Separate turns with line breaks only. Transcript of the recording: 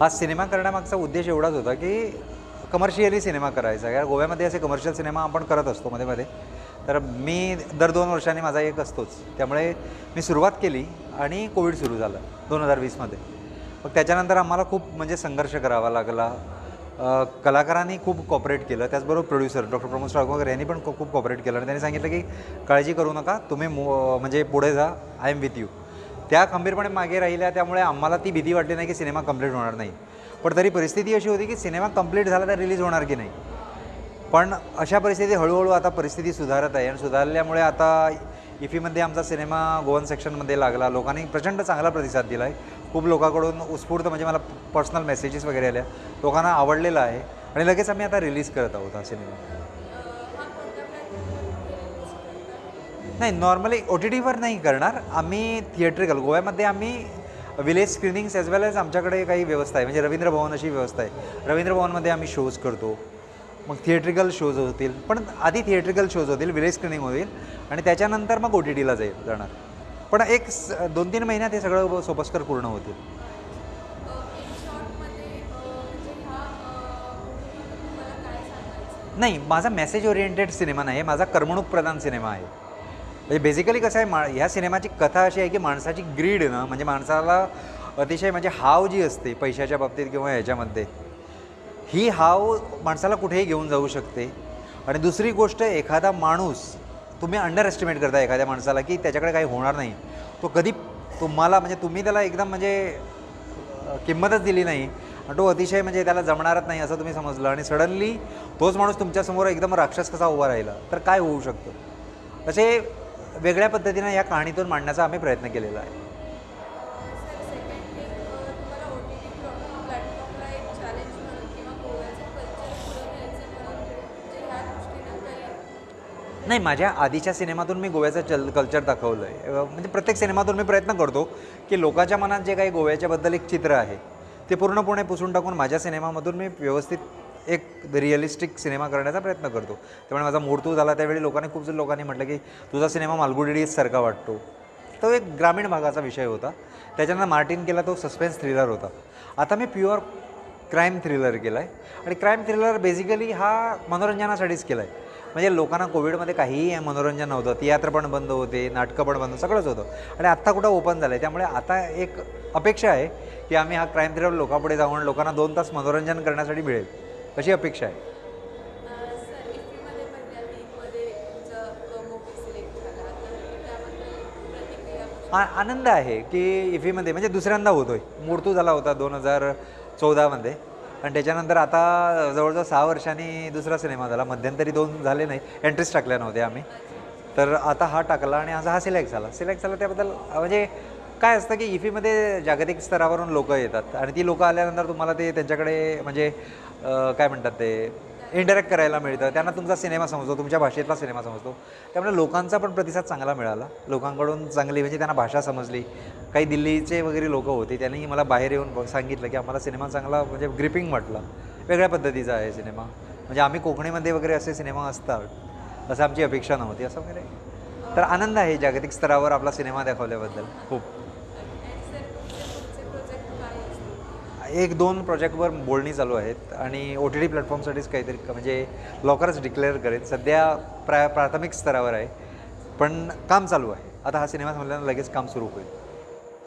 हा सिनेमा करण्यामागचा उद्देश एवढाच होता की कमर्शियली सिनेमा करायचा. कारण गोव्यामध्ये असे कमर्शियल सिनेमा आपण करत असतो मध्ये-मध्ये. तर मी दर 2 वर्षांनी माझा एक असतोच. त्यामुळे मी सुरुवात केली आणि कोविड सुरू झालं 2020मध्ये. मग त्याच्यानंतर आम्हाला खूप म्हणजे संघर्ष करावा लागला. कलाकारांनी खूप कॉपरेट केलं. त्याचबरोबर प्रोड्युसर डॉक्टर प्रमोद साळुंखे यांनी पण खूप कॉपरेट केलं आणि त्यांनी सांगितलं की काळजी करू नका, तुम्ही म्हणजे पुढे जा, आय एम विथ यू. त्या खंबीरपणे मागे राहिल्या. त्यामुळे आम्हाला ती भीती वाटली नाही की सिनेमा कंप्लीट होणार नाही. पण तरी परिस्थिती अशी होती की सिनेमा कंप्लीट झाला तर रिलीज होणार की नाही. पण अशा परिस्थितीत हळूहळू आता परिस्थिती सुधारत आहे आणि सुधारल्यामुळे आता इफीमध्ये आमचा सिनेमा गोवन सेक्शनमध्ये लागला. लोकांनी प्रचंड चांगला प्रतिसाद दिला आहे. खूप लोकांकडून उत्स्फूर्त म्हणजे मला पर्सनल मेसेजेस वगैरे आल्या. लोकांना आवडलेलं आहे आणि लगेच आम्ही आता रिलीज करत आहोत हा सिनेमा. नाही, नॉर्मली OTTवर नाही करणार आम्ही. थिएट्रिकल गोव्यामध्ये आम्ही विलेज स्क्रीनिंग्स ॲज वेल ॲज आमच्याकडे काही व्यवस्था आहे. म्हणजे रवींद्र भवन अशी व्यवस्था आहे. रवींद्र भवनमध्ये आम्ही शोज करतो. मग थिएट्रिकल शोज होतील. पण आधी थिएट्रिकल शोज होतील, विलेज स्क्रीनिंग होईल आणि त्याच्यानंतर मग OTTला जाणार. पण एक 2-3 महिन्यात हे सगळं सोपस्कर पूर्ण होतील. नाही, माझा मेसेज ओरिएंटेड सिनेमा नाही आहे. माझा करमणूक प्रधान सिनेमा आहे. म्हणजे बेसिकली कसं आहे, ह्या सिनेमाची कथा अशी आहे की माणसाची ग्रीड ना, म्हणजे माणसाला अतिशय म्हणजे हाव जी असते पैशाच्या बाबतीत किंवा ह्याच्यामध्ये, ही हाव माणसाला कुठेही घेऊन जाऊ शकते. आणि दुसरी गोष्ट, एखादा माणूस तुम्ही अंडर एस्टिमेट करता एखाद्या माणसाला की त्याच्याकडे काही होणार नाही. तो कधी तुम्हाला म्हणजे तुम्ही त्याला एकदम म्हणजे किंमतच दिली नाही आणि तो अतिशय म्हणजे त्याला जमणारच नाही असं तुम्ही समजलं आणि सडनली तोच माणूस तुमच्यासमोर एकदम राक्षस कसा उभा राहिला तर काय होऊ शकतं. असे वेगळ्या पद्धतीनं या कहाणीतून मांडण्याचा आम्ही प्रयत्न केलेला आहे. नाही, माझ्या आधीच्या सिनेमातून मी गोव्याचं कल्चर दाखवलं आहे. म्हणजे प्रत्येक सिनेमातून मी प्रयत्न करतो की लोकांच्या मनात जे काही गोव्याच्याबद्दल एक चित्र आहे ते पूर्णपणे पुसून टाकून माझ्या सिनेमामधून मी व्यवस्थित एक रिअलिस्टिक सिनेमा करण्याचा प्रयत्न करतो. त्यामुळे माझा मूर्तू झाला त्यावेळी खूप लोकांनी म्हटलं की तुझा सिनेमा मालगुडी डेजसारखा वाटतो. तो एक ग्रामीण भागाचा विषय होता. त्याच्यानंतर मार्टिन केला, तो सस्पेन्स थ्रिलर होता. आता मी प्युअर क्राईम थ्रिलर केला आहे आणि क्राईम थ्रिलर बेसिकली हा मनोरंजनासाठीच केला आहे. म्हणजे लोकांना कोविडमध्ये काहीही मनोरंजन नव्हतं. थिएटर पण बंद होते, नाटकं पण बंद, सगळंच होतं आणि आत्ता कुठं ओपन झालं आहे. त्यामुळे आता एक अपेक्षा आहे की आम्ही हा क्राईम थ्रिलर लोकांपुढे जाऊन लोकांना 2 तास मनोरंजन करण्यासाठी मिळेल अशी अपेक्षा आहे. आनंद आहे की इफीमध्ये म्हणजे दुसऱ्यांदा होतो आहे. मूर्तू झाला होता 2014मध्ये आणि त्याच्यानंतर आता जवळजवळ 6 वर्षांनी दुसरा सिनेमा झाला. मध्यंतरी 2 झाले नाही, एंट्रीज टाकल्या नव्हत्या आम्ही. तर आता हा टाकला आणि हा सिलेक्ट झाला. त्याबद्दल म्हणजे काय असतं की इफीमध्ये जागतिक स्तरावरून लोकं येतात आणि ती लोकं आल्यानंतर तुम्हाला ते त्यांच्याकडे म्हणजे काय म्हणतात ते इंटरॅक्ट करायला मिळतं. त्यांना तुमचा सिनेमा समजतो, तुमच्या भाषेतला सिनेमा समजतो. त्यामुळे लोकांचा पण प्रतिसाद चांगला मिळाला. लोकांकडून चांगली म्हणजे त्यांना भाषा समजली. काही दिल्लीचे वगैरे लोकं होते, त्यांनी मला बाहेर येऊन सांगितलं की आम्हाला सिनेमा चांगला म्हणजे ग्रिपिंग वाटला. वेगळ्या पद्धतीचा आहे सिनेमा. म्हणजे आम्ही कोकणीमध्ये वगैरे असे सिनेमा असतात असं आमची अपेक्षा नव्हती असं वगैरे. तर आनंद आहे जागतिक स्तरावर आपला सिनेमा दाखवल्याबद्दल खूप. 1-2 प्रोजेक्टवर बोलणी चालू आहेत आणि OTT प्लॅटफॉर्मसाठीच काहीतरी म्हणजे लवकरच डिक्लेअर करेन. सध्या प्राथमिक स्तरावर आहे पण काम चालू आहे. आता हा सिनेमा संपल्यानंतर लगेच काम सुरू होईल.